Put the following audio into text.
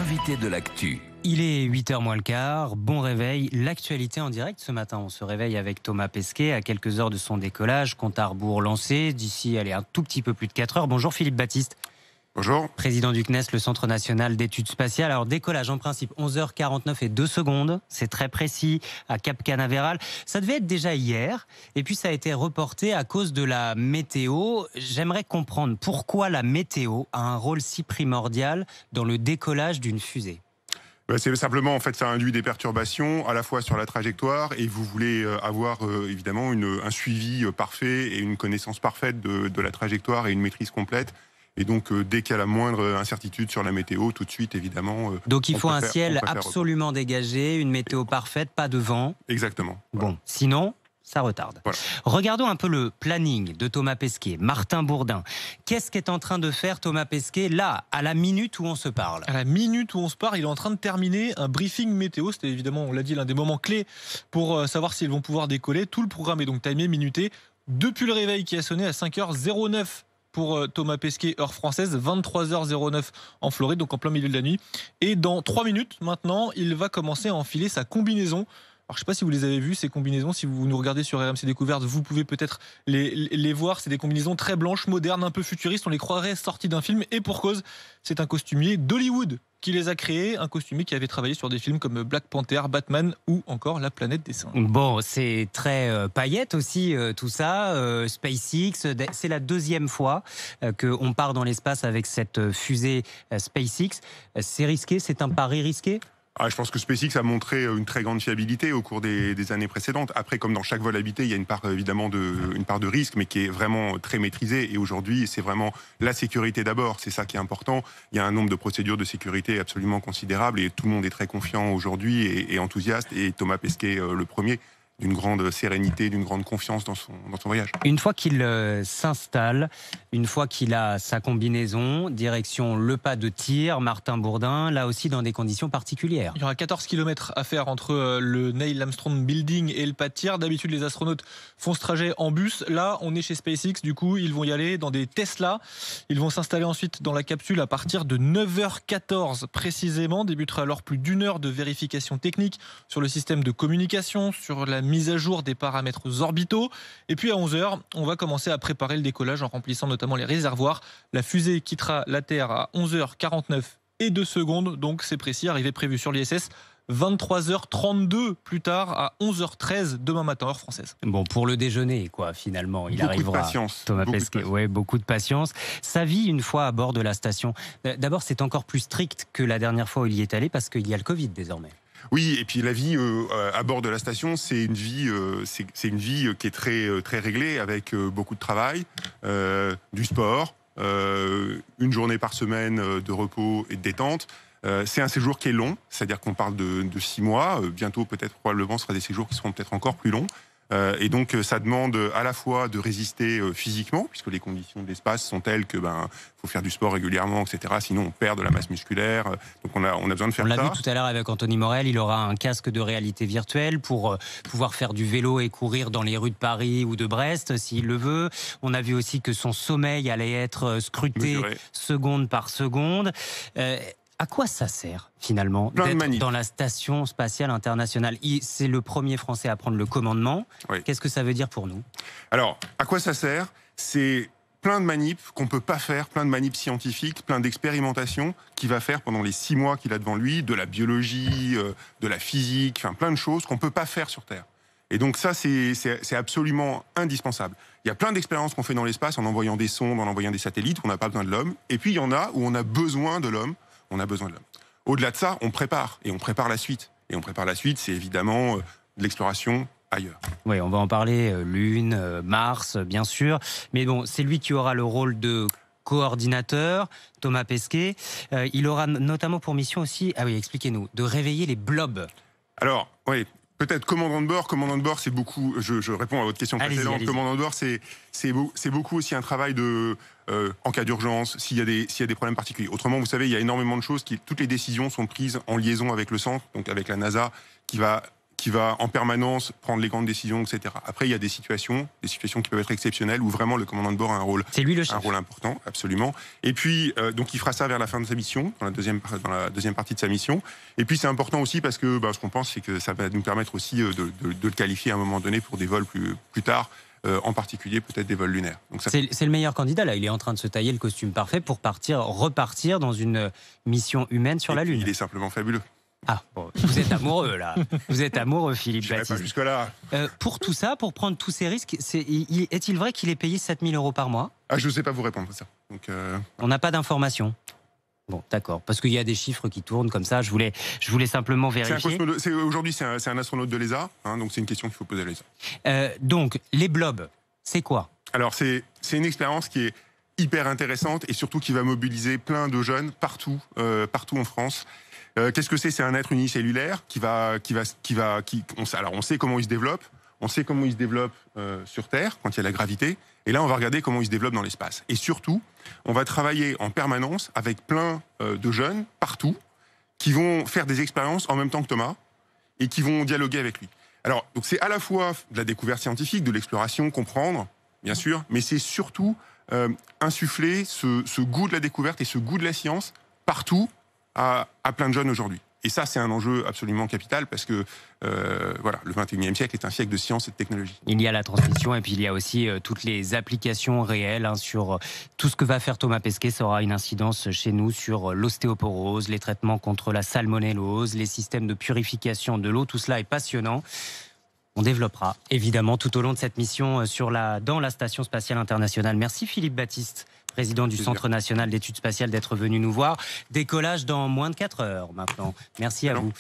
l'invité de l'actu. Il est 8h moins le quart, bon réveil, l'actualité en direct ce matin. On se réveille avec Thomas Pesquet à quelques heures de son décollage, compte à rebours lancé, d'ici un tout petit peu plus de 4 heures. Bonjour Philippe Baptiste. Bonjour. Président du CNES, le Centre National d'Études Spatiales. Alors décollage en principe 11h49 et 2 secondes, c'est très précis, à Cap Canaveral. Ça devait être déjà hier, et puis ça a été reporté à cause de la météo. J'aimerais comprendre pourquoi la météo a un rôle si primordial dans le décollage d'une fusée. C'est simplement, en fait, ça induit des perturbations à la fois sur la trajectoire et vous voulez avoir évidemment un suivi parfait et une connaissance parfaite de la trajectoire et une maîtrise complète. Et donc, dès qu'il y a la moindre incertitude sur la météo, tout de suite, évidemment... Donc, il faut un ciel absolument dégagé, une météo parfaite, pas de vent. Exactement. Bon, sinon, ça retarde. Voilà. Regardons un peu le planning de Thomas Pesquet, Martin Bourdin. Qu'est-ce qu'est en train de faire Thomas Pesquet, là, à la minute où on se parle? À la minute où on se parle, il est en train de terminer un briefing météo. C'était évidemment, on l'a dit, l'un des moments clés pour savoir s'ils vont pouvoir décoller. Tout le programme est donc timé, minuté. Depuis le réveil qui a sonné à 5h09 pour Thomas Pesquet, heure française, 23h09 en Floride, donc en plein milieu de la nuit. Et dans 3 minutes, maintenant, il va commencer à enfiler sa combinaison. Alors, je ne sais pas si vous les avez vues, ces combinaisons. Si vous nous regardez sur RMC Découverte, vous pouvez peut-être les voir. C'est des combinaisons très blanches, modernes, un peu futuristes. On les croirait sorties d'un film. Et pour cause, c'est un costumier d'Hollywood qui les a créés. Un costumier qui avait travaillé sur des films comme Black Panther, Batman ou encore La Planète des Singes. Bon, c'est très paillette aussi, tout ça. SpaceX, c'est la deuxième fois qu'on part dans l'espace avec cette fusée SpaceX. C'est risqué, c'est un pari risqué ? Je pense que SpaceX a montré une très grande fiabilité au cours des années précédentes. Après, comme dans chaque vol habité, il y a une part évidemment une part de risque, mais qui est vraiment très maîtrisée. Et aujourd'hui, c'est vraiment la sécurité d'abord. C'est ça qui est important. Il y a un nombre de procédures de sécurité absolument considérable et tout le monde est très confiant aujourd'hui et enthousiaste. Et Thomas Pesquet, le premier, d'une grande sérénité, d'une grande confiance dans son voyage. Une fois qu'il s'installe, une fois qu'il a sa combinaison, direction le pas de tir, Martin Bourdin, là aussi dans des conditions particulières. Il y aura 14 km à faire entre le Neil Armstrong Building et le pas de tir. D'habitude, les astronautes font ce trajet en bus. Là, on est chez SpaceX, du coup, ils vont y aller dans des Tesla. Ils vont s'installer ensuite dans la capsule à partir de 9h14 précisément. Débutera alors plus d'1 heure de vérification technique sur le système de communication, sur la mise à jour des paramètres orbitaux. Et puis à 11h, on va commencer à préparer le décollage en remplissant notamment les réservoirs. La fusée quittera la Terre à 11h49 et 2 secondes, donc c'est précis, arrivée prévue sur l'ISS 23h32 plus tard à 11h13 demain matin, heure française. Bon, pour le déjeuner, quoi, finalement, il arrivera. Beaucoup de patience. Thomas Pesquet, ouais, beaucoup de patience. Sa vie, une fois à bord de la station, d'abord, c'est encore plus strict que la dernière fois où il y est allé parce qu'il y a le Covid désormais. Oui, et puis la vie à bord de la station, c'est une vie qui est très très réglée avec beaucoup de travail, du sport, une journée par semaine de repos et de détente. C'est un séjour qui est long, c'est-à-dire qu'on parle de 6 mois. Bientôt, peut-être, probablement, ce sera des séjours qui seront peut-être encore plus longs. Et donc, ça demande à la fois de résister physiquement, puisque les conditions de l'espace sont telles que faut faire du sport régulièrement, etc. Sinon, on perd de la masse musculaire. Donc, on a besoin de faire ça. On l'a vu tout à l'heure avec Anthony Morel, il aura un casque de réalité virtuelle pour pouvoir faire du vélo et courir dans les rues de Paris ou de Brest, s'il le veut. On a vu aussi que son sommeil allait être scruté seconde par seconde. À quoi ça sert, finalement, d'être dans la Station Spatiale Internationale? C'est le premier Français à prendre le commandement. Oui. Qu'est-ce que ça veut dire pour nous? Alors, à quoi ça sert? C'est plein de manips qu'on ne peut pas faire, plein de manips scientifiques, plein d'expérimentations qu'il va faire pendant les 6 mois qu'il a devant lui, de la biologie, de la physique, enfin plein de choses qu'on ne peut pas faire sur Terre. Et donc ça, c'est absolument indispensable. Il y a plein d'expériences qu'on fait dans l'espace en envoyant des sondes, en envoyant des satellites, où on n'a pas besoin de l'homme. Et puis il y en a où on a besoin de l'homme. On a besoin de l'homme. Au-delà de ça, on prépare. Et on prépare la suite. Et on prépare la suite, c'est évidemment de l'exploration ailleurs. Oui, on va en parler. Lune, Mars, bien sûr. Mais bon, c'est lui qui aura le rôle de coordinateur, Thomas Pesquet. Il aura notamment pour mission aussi, expliquez-nous, de réveiller les blobs. Alors, oui. Peut-être commandant de bord. Commandant de bord, c'est beaucoup. Je réponds à votre question précédente. Allez-y. Commandant de bord, c'est beaucoup aussi un travail de en cas d'urgence, s'il y a des problèmes particuliers. Autrement, vous savez, il y a énormément de choses toutes les décisions sont prises en liaison avec le centre, donc avec la NASA, qui va qui va en permanence prendre les grandes décisions, etc. Après, il y a des situations qui peuvent être exceptionnelles, où vraiment le commandant de bord a un rôle, C'est lui le chef. un rôle important, absolument. Et puis, donc il fera ça vers la fin de sa mission, dans la deuxième partie de sa mission. Et puis, c'est important aussi parce que ce qu'on pense, c'est que ça va nous permettre aussi de le qualifier à un moment donné pour des vols plus tard, en particulier peut-être des vols lunaires. Donc ça, C'est le meilleur candidat, là. Il est en train de se tailler le costume parfait pour repartir dans une mission humaine sur la Lune. il est simplement fabuleux. Ah, bon, vous êtes amoureux, là. Vous êtes amoureux, Philippe Je n'irai pas Baptiste. jusque-là. Pour tout ça, pour prendre tous ces risques, est-il vrai qu'il est payé 7 000 € par mois? Ah, je ne sais pas vous répondre à ça. Donc, On n'a pas d'informations. Bon, d'accord. Parce qu'il y a des chiffres qui tournent comme ça. Je voulais simplement vérifier. Aujourd'hui, c'est un astronaute de l'ESA, donc c'est une question qu'il faut poser à l'ESA. Donc, les blobs, c'est quoi? Alors, c'est une expérience qui est hyper intéressante et surtout qui va mobiliser plein de jeunes partout en France. Qu'est-ce que c'est? C'est un être unicellulaire alors on sait comment il se développe. On sait comment il se développe sur Terre, quand il y a la gravité. Et là, on va regarder comment il se développe dans l'espace. Et surtout, on va travailler en permanence avec plein de jeunes, partout, qui vont faire des expériences en même temps que Thomas, et qui vont dialoguer avec lui. Alors, donc c'est à la fois de la découverte scientifique, de l'exploration, comprendre, bien sûr, mais c'est surtout insuffler ce goût de la découverte et ce goût de la science partout à plein de jeunes aujourd'hui. Et ça, c'est un enjeu absolument capital parce que le 21e siècle est un siècle de science et de technologie. Il y a la transmission et puis il y a aussi toutes les applications réelles sur tout ce que va faire Thomas Pesquet. Ça aura une incidence chez nous sur l'ostéoporose, les traitements contre la salmonellose, les systèmes de purification de l'eau. Tout cela est passionnant. On développera évidemment tout au long de cette mission dans la Station spatiale internationale. Merci Philippe Baptiste, président du Centre national d'études spatiales, d'être venu nous voir. Décollage dans moins de 4 heures maintenant. Merci à vous.